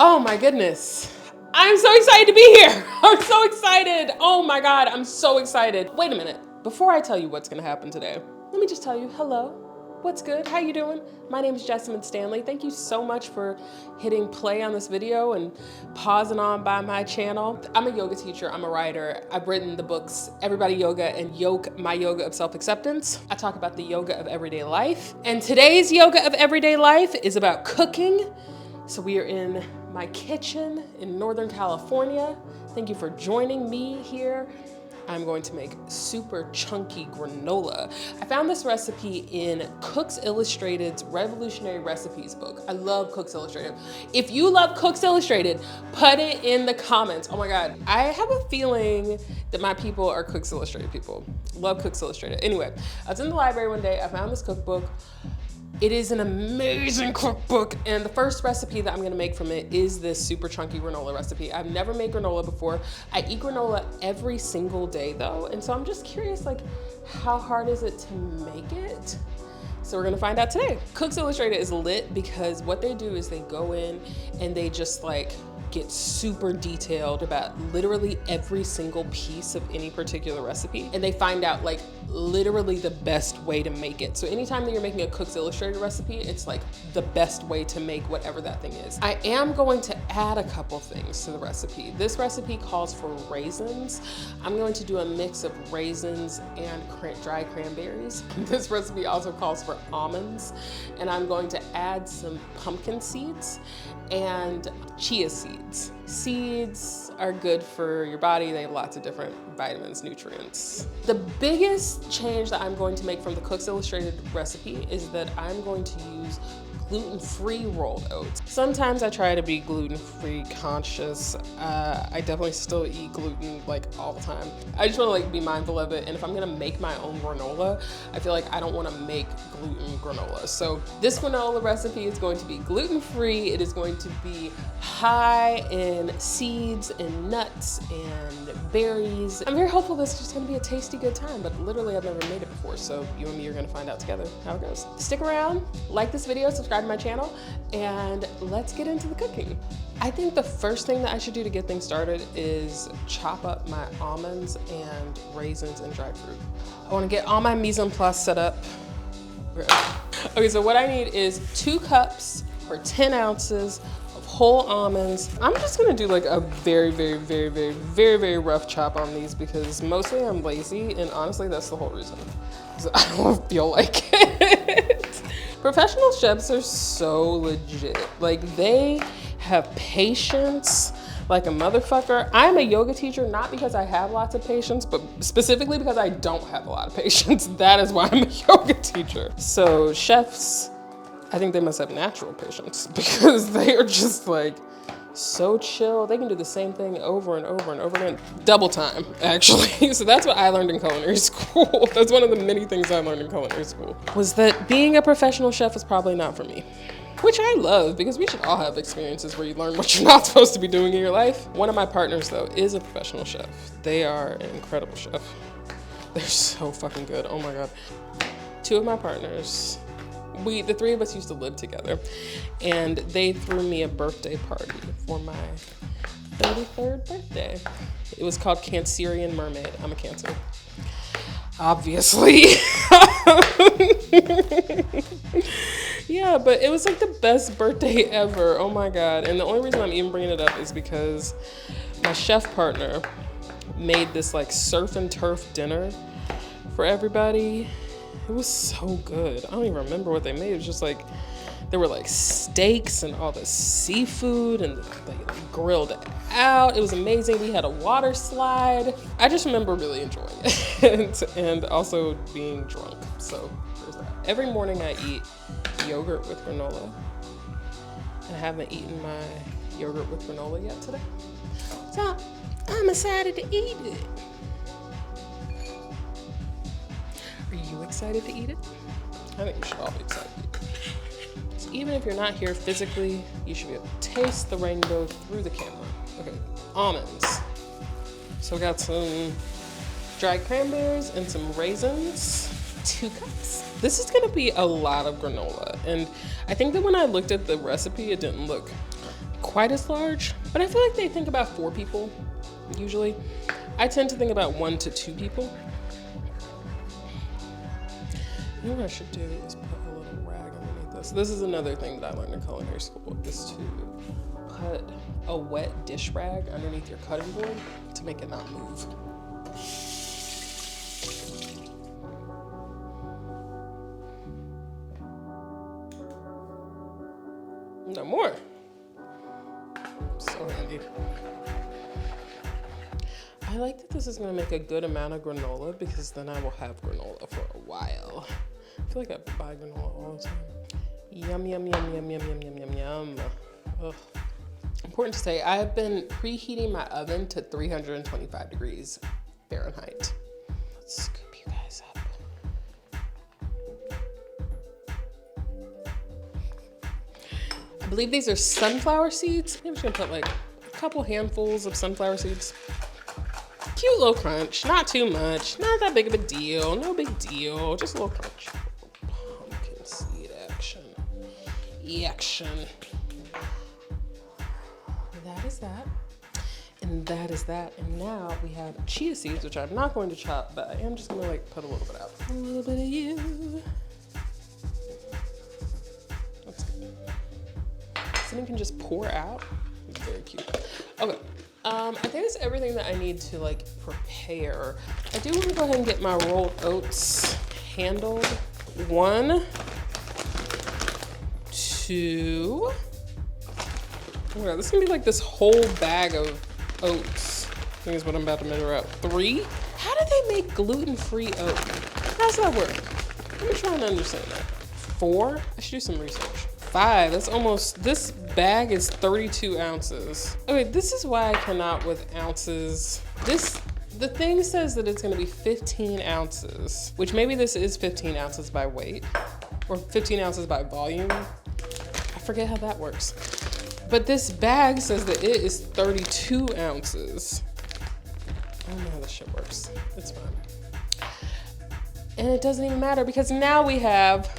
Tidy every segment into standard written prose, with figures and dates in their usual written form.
Oh my goodness. I'm so excited to be here. I'm so excited. Oh my God, I'm so excited. Wait a minute. Before I tell you what's gonna happen today, let me just tell you, hello. What's good? How you doing? My name is Jessamine Stanley. Thank you so much for hitting play on this video and pausing on by my channel. I'm a yoga teacher, I'm a writer. I've written the books, Everybody Yoga and My Yoga of Self-Acceptance. I talk about the yoga of everyday life. And today's yoga of everyday life is about cooking. So we are in my kitchen in Northern California. Thank you for joining me here. I'm going to make super chunky granola. I found this recipe in Cooks Illustrated's Revolutionary Recipes book. I love Cooks Illustrated. If you love Cooks Illustrated, put it in the comments. Oh my God. I have a feeling that my people are Cooks Illustrated people. Love Cooks Illustrated. Anyway, I was in the library one day, I found this cookbook. It is an amazing cookbook, and the first recipe that I'm gonna make from it is this super chunky granola recipe. I've never made granola before. I eat granola every single day though, and so I'm just curious, like, how hard is it to make it? So we're gonna find out today. Cooks Illustrated is lit because what they do is they go in and they just like get super detailed about literally every single piece of any particular recipe. And they find out like literally the best way to make it. So anytime that you're making a Cooks Illustrated recipe, it's like the best way to make whatever that thing is. I am going to add a couple things to the recipe. This recipe calls for raisins. I'm going to do a mix of raisins and dry cranberries. This recipe also calls for almonds. And I'm going to add some pumpkin seeds and chia seeds. Seeds are good for your body. They have lots of different vitamins, nutrients. The biggest change that I'm going to make from the Cooks Illustrated recipe is that I'm going to use gluten-free rolled oats. Sometimes I try to be gluten-free conscious. I definitely still eat gluten like all the time. I just wanna like be mindful of it. And if I'm gonna make my own granola, I feel like I don't wanna make gluten granola. So this granola recipe is going to be gluten-free. It is going to be high in seeds and nuts and berries. I'm very hopeful this is just gonna be a tasty, good time, but literally I've never made it before. So you and me are gonna find out together how it goes. Stick around, like this video, subscribe to my channel, and let's get into the cooking. I think the first thing that I should do to get things started is chop up my almonds and raisins and dried fruit. I wanna get all my mise en place set up. Okay, so what I need is 2 cups or 10 ounces of whole almonds. I'm just gonna do like a very rough chop on these because mostly I'm lazy, and honestly that's the whole reason. So I don't feel like it. Professional chefs are so legit. Like they have patience like a motherfucker. I'm a yoga teacher, not because I have lots of patience, but specifically because I don't have a lot of patience. That is why I'm a yoga teacher. So chefs, I think they must have natural patience because they are just like so chill. They can do the same thing over and over and over again. Double time, actually. So that's what I learned in culinary school. That's one of the many things I learned in culinary school, was that being a professional chef is probably not for me. Which I love, because we should all have experiences where you learn what you're not supposed to be doing in your life. One of my partners, though, is a professional chef. They are an incredible chef. They're so fucking good, oh my God. 2 of my partners, the 3 of us used to live together, and they threw me a birthday party for my 33rd birthday. It was called Cancerian Mermaid. I'm a Cancer. Obviously. Yeah, but it was like the best birthday ever. Oh my God. And the only reason I'm even bringing it up is because my chef partner made this like surf and turf dinner for everybody. It was so good. I don't even remember what they made. It was just like, there were like steaks and all the seafood, and they like grilled it out. It was amazing. We had a water slide. I just remember really enjoying it and also being drunk. So there's that. Every morning I eat yogurt with granola. And I haven't eaten my yogurt with granola yet today. So I'm excited to eat it. Are you excited to eat it? I think we should all be excited to eat it. So even if you're not here physically, you should be able to taste the rainbow through the camera. Okay, almonds. So we got some dried cranberries and some raisins. 2 cups. This is gonna be a lot of granola. And I think that when I looked at the recipe, it didn't look quite as large, but I feel like they think about 4 people usually. I tend to think about 1 to 2 people. You know what I should do is put a little rag underneath this. This is another thing that I learned in culinary school, is to put a wet dish rag underneath your cutting board to make it not move. No more. So handy. I like that this is gonna make a good amount of granola because then I will have granola for a while. I feel like I buy granola all the time. Yum, yum, yum, yum, yum, yum, yum, yum, yum. Ugh. Important to say, I have been preheating my oven to 325 degrees Fahrenheit. Let's scoop you guys up. I believe these are sunflower seeds. I'm just gonna put like a couple handfuls of sunflower seeds. Cute little crunch, not too much, not that big of a deal, no big deal, just a little crunch. Pumpkin seed action. Action. That is that. And that is that. And now we have chia seeds, which I'm not going to chop, but I am just gonna like put a little bit out. A little bit of you. That's good. Something can just pour out. It's very cute. Okay. I think that's everything that I need to like prepare. I do want to go ahead and get my rolled oats handled. 1, 2. Oh yeah, this is gonna be like this whole bag of oats. I think is what I'm about to measure out. 3. How do they make gluten-free oat? How does that work? Let me try and understand that. 4. I should do some research. 5. That's almost, this bag is 32 ounces. Okay, this is why I cannot with ounces. The thing says that it's gonna be 15 ounces, which maybe this is 15 ounces by weight or 15 ounces by volume. I forget how that works. But this bag says that it is 32 ounces. I don't know how this shit works. It's fine. And it doesn't even matter because now we have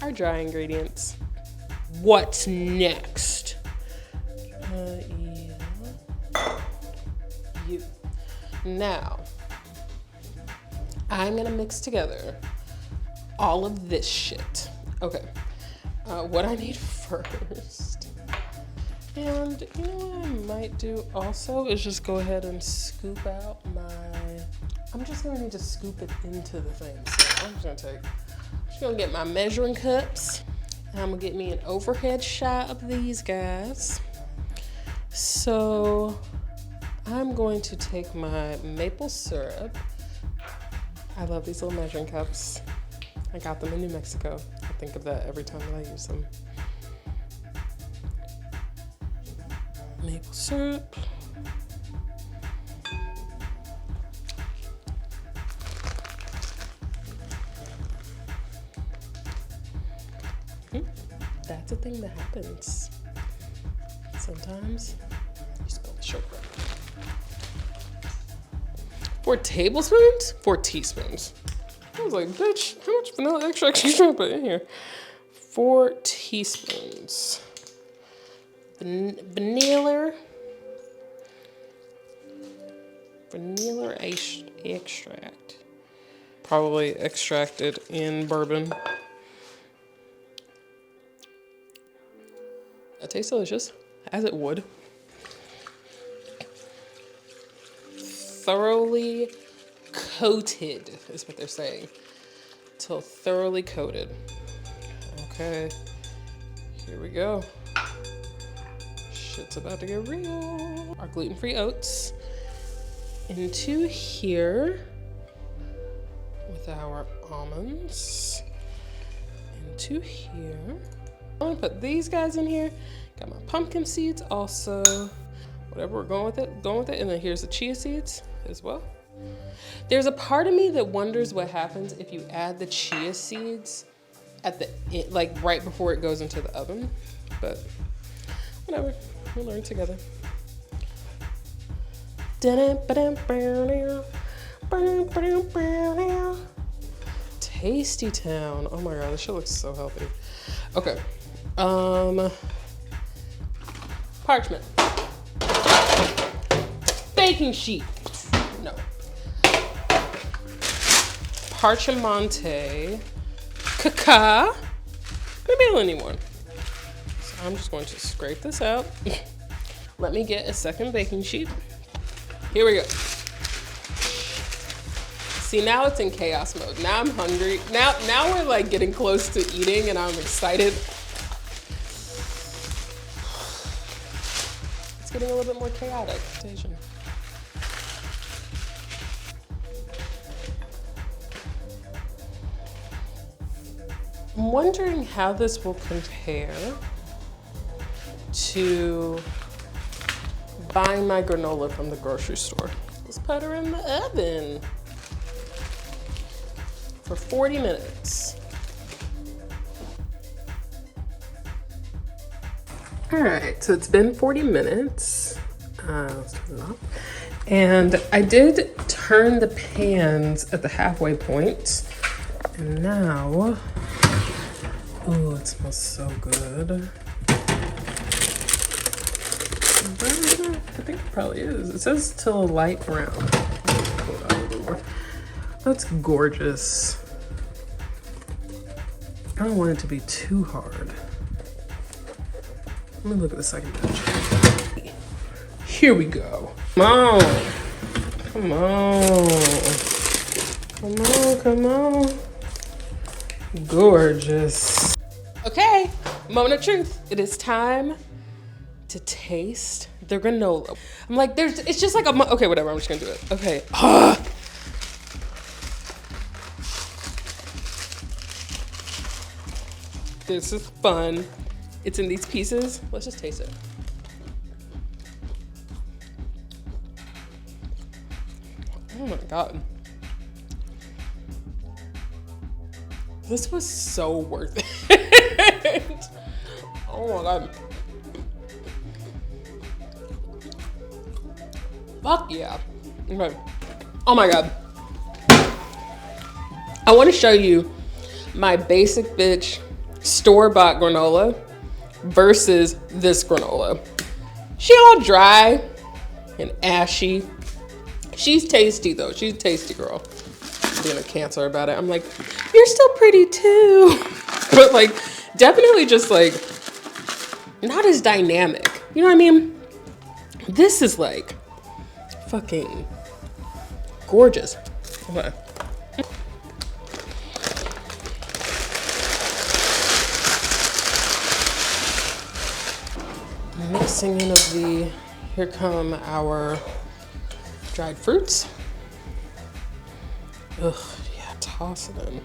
our dry ingredients. What's next? You. Now, I'm gonna mix together all of this shit. Okay, what I need first, and you know what I might do also is just go ahead and scoop out I'm just gonna need to scoop it into the thing. So I'm just gonna get my measuring cups. And I'm gonna get me an overhead shot of these guys. So I'm going to take my maple syrup. I love these little measuring cups. I got them in New Mexico. I think of that every time that I use them. Maple syrup. That's a thing that happens. Sometimes you spill the sugar. 4 tablespoons? 4 teaspoons. I was like, bitch, how much vanilla extract you trying to put in here? 4 teaspoons. Vanilla extract. Probably extracted in bourbon. That tastes delicious, as it would. Thoroughly coated is what they're saying. Till thoroughly coated. Okay, here we go. Shit's about to get real. Our gluten-free oats into here with our almonds. Into here. I'm gonna put these guys in here. Got my pumpkin seeds also. Whatever, we're going with it. And then here's the chia seeds as well. There's a part of me that wonders what happens if you add the chia seeds at the like right before it goes into the oven. But whatever, we'll learn together. Tasty Town. Oh my god, this shit looks so healthy. Okay. Parchment. Baking sheet. No. Parchmente. Caca. Maybe I don't need one. So I'm just going to scrape this out. Let me get a second baking sheet. Here we go. See, now it's in chaos mode. Now I'm hungry. Now we're like getting close to eating and I'm excited. It's getting a little bit more chaotic. I'm wondering how this will compare to buying my granola from the grocery store. Let's put her in the oven for 40 minutes. All right, so it's been 40 minutes. Let's turn it off. And I did turn the pans at the halfway point. And now, oh, it smells so good. I think it probably is. It says till a light brown. Pull it out a little more. That's gorgeous. I don't want it to be too hard. Let me look at the second batch. Here we go. Come on. Come on. Come on, come on. Gorgeous. Okay, moment of truth. It is time to taste the granola. I'm like, it's just like okay, whatever, I'm just gonna do it. Okay. This is fun. It's in these pieces. Let's just taste it. Oh my God. This was so worth it. Oh my God. Fuck yeah. Okay. Oh my God. I want to show you my basic bitch store-bought granola versus this granola. She all dry and ashy. She's tasty though. She's a tasty girl. I'm being a cancer about it. I'm like, you're still pretty too. But like, definitely just like, not as dynamic. You know what I mean? This is like fucking gorgeous. Okay. Mixing in of the, here come our dried fruits. Ugh, yeah, toss it in.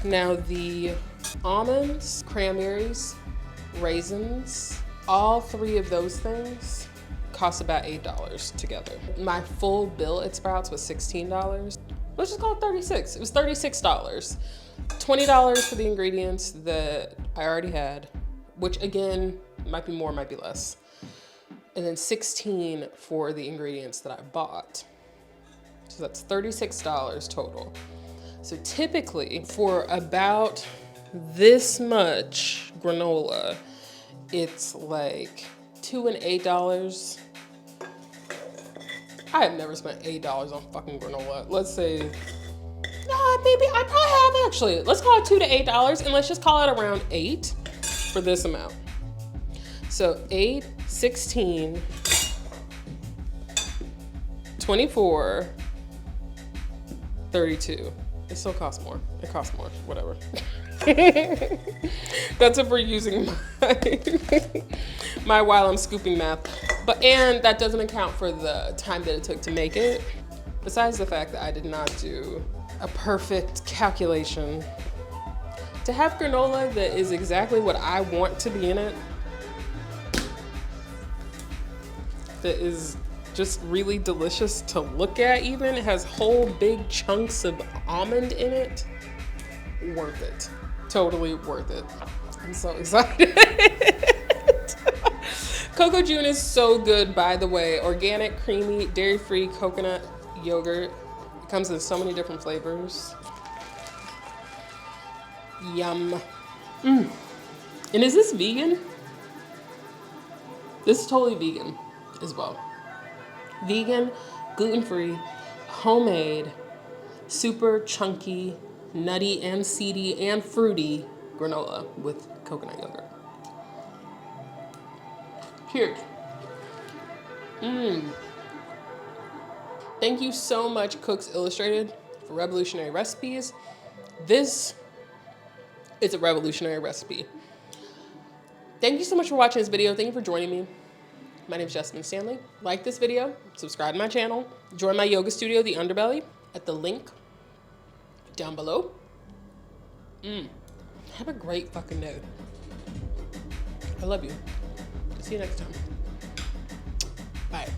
Now the almonds, cranberries, raisins, all three of those things cost about $8 together. My full bill at Sprouts was $16. Let's just call it 36. It was $36. $20 for the ingredients that I already had, which again, might be more, might be less. And then $16 for the ingredients that I bought. So that's $36 total. So typically for about this much granola, it's like $2 and $8. I have never spent $8 on fucking granola. Let's say, maybe I probably have actually. Let's call it $2 to $8 and let's just call it around 8 for this amount. So 8, 16, 24, 32. It still costs more. It costs more, whatever. That's if we're using my while I'm scooping math. And that doesn't account for the time that it took to make it. Besides the fact that I did not do a perfect calculation. To have granola that is exactly what I want to be in it, that is just really delicious to look at even. It has whole big chunks of almond in it. Worth it. totally worth it. I'm so excited. Coco June is so good, by the way. Organic, creamy, dairy-free coconut yogurt. It comes in so many different flavors. Yum. And is this vegan? This is totally vegan as well. Vegan, gluten-free, homemade, super chunky, nutty and seedy and fruity granola with coconut yogurt. Cheers. Thank you so much, Cooks Illustrated, for revolutionary recipes. This is a revolutionary recipe. Thank you so much for watching this video. Thank you for joining me. My name is Jasmine Stanley. Like this video, subscribe to my channel, join my yoga studio, The Underbelly, at the link down below. Have a great fucking day. I love you. See you next time. Bye.